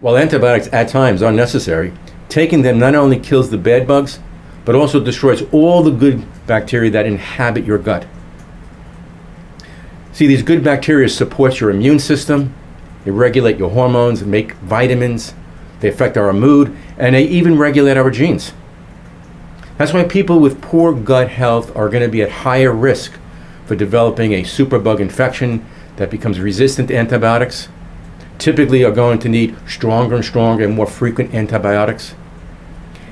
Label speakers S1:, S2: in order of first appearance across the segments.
S1: While antibiotics at times are necessary, taking them not only kills the bad bugs, but also destroys all the good bacteria that inhabit your gut. See, these good bacteria support your immune system, they regulate your hormones, make vitamins, they affect our mood, and they even regulate our genes. That's why people with poor gut health are going to be at higher risk for developing a superbug infection that becomes resistant to antibiotics, typically are going to need stronger and more frequent antibiotics,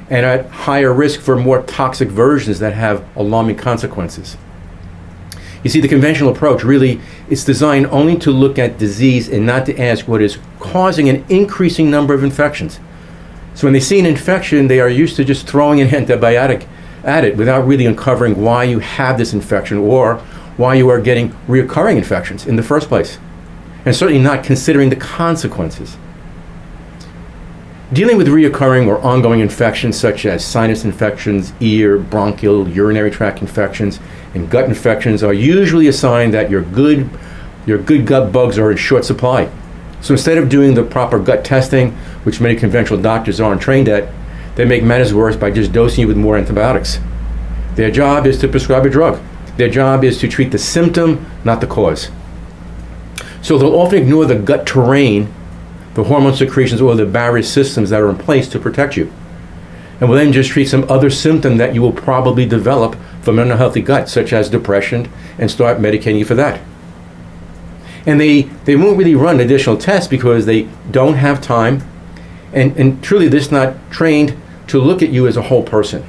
S1: and at higher risk for more toxic versions that have alarming consequences. You see, the conventional approach really is designed only to look at disease and not to ask what is causing an increasing number of infections. So when they see an infection, they are used to just throwing an antibiotic at it without really uncovering why you have this infection or why you are getting recurring infections in the first place, and certainly not considering the consequences. Dealing with recurring or ongoing infections such as sinus infections, ear, bronchial, urinary tract infections, and gut infections are usually a sign that your good gut bugs are in short supply. So instead of doing the proper gut testing, which many conventional doctors aren't trained at, they make matters worse by just dosing you with more antibiotics. Their job is to prescribe a drug. Their job is to treat the symptom, not the cause. So they'll often ignore the gut terrain, the hormone secretions, or the barrier systems that are in place to protect you. And will then just treat some other symptom that you will probably develop from an unhealthy gut, such as depression, and start medicating you for that. And they won't really run additional tests because they don't have time, and truly they're not trained to look at you as a whole person.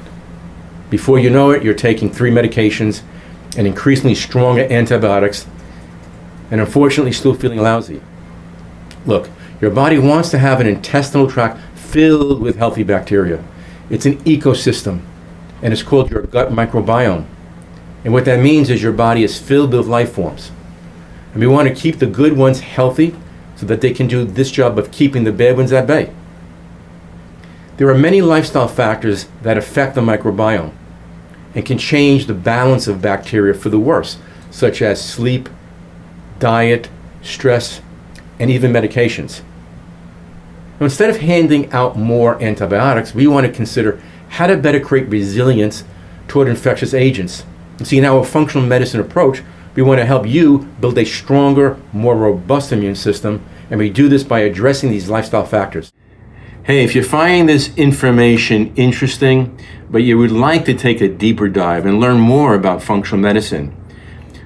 S1: Before you know it, you're taking 3 medications and increasingly stronger antibiotics, and unfortunately still feeling lousy. Look, your body wants to have an intestinal tract filled with healthy bacteria. It's an ecosystem, and it's called your gut microbiome. And what that means is your body is filled with life forms. And we want to keep the good ones healthy so that they can do this job of keeping the bad ones at bay. There are many lifestyle factors that affect the microbiome and can change the balance of bacteria for the worse, such as sleep, diet, stress, and even medications. Now, instead of handing out more antibiotics, we want to consider how to better create resilience toward infectious agents. And see, in our functional medicine approach, we want to help you build a stronger, more robust immune system, and we do this by addressing these lifestyle factors. Hey, if you're finding this information interesting, but you would like to take a deeper dive and learn more about functional medicine,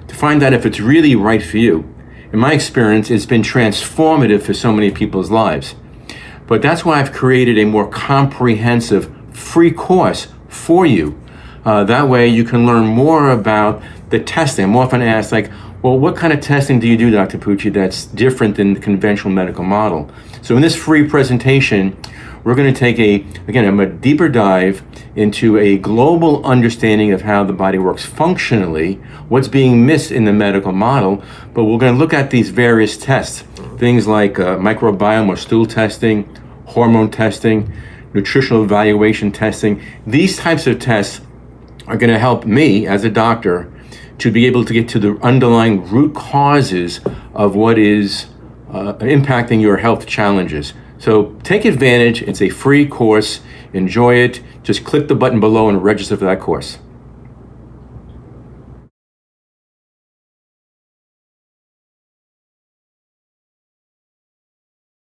S1: to find out if it's really right for you, in my experience, it's been transformative for so many people's lives. But that's why I've created a more comprehensive free course for you. That way you can learn more about the testing. I'm often asked, like, well, what kind of testing do you do, Dr. Pucci, that's different than the conventional medical model? So in this free presentation, we're going to take a deeper dive into a global understanding of how the body works functionally, what's being missed in the medical model, but we're going to look at these various tests, things like microbiome or stool testing, hormone testing, nutritional evaluation testing. These types of tests are going to help me as a doctor to be able to get to the underlying root causes of what is impacting your health challenges. So take advantage. It's a free course. Enjoy it. Just click the button below and register for that course.